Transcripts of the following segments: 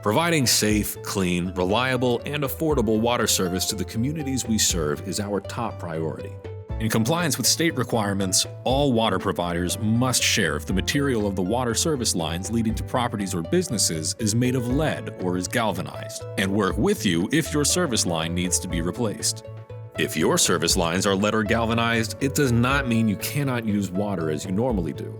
Providing safe, clean, reliable, and affordable water service to the communities we serve is our top priority. In compliance with state requirements, all water providers must share if the material of the water service lines leading to properties or businesses is made of lead or is galvanized, and work with you if your service line needs to be replaced. If your service lines are lead or galvanized, it does not mean you cannot use water as you normally do.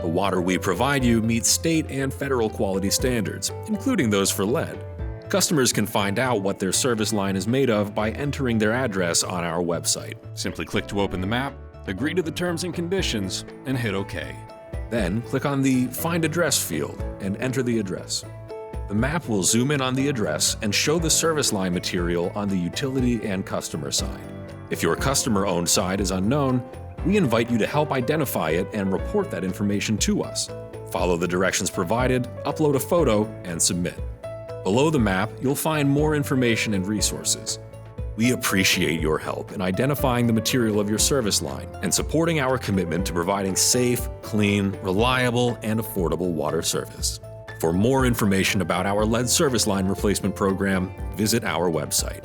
The water we provide you meets state and federal quality standards, including those for lead. Customers can find out what their service line is made of by entering their address on our website. Simply click to open the map, agree to the terms and conditions, and hit OK. Then click on the Find Address field and enter the address. The map will zoom in on the address and show the service line material on the utility and customer side. If your customer-owned side is unknown, we invite you to help identify it and report that information to us. Follow the directions provided, upload a photo, and submit. Below the map, you'll find more information and resources. We appreciate your help in identifying the material of your service line and supporting our commitment to providing safe, clean, reliable, and affordable water service. For more information about our lead service line replacement program, visit our website.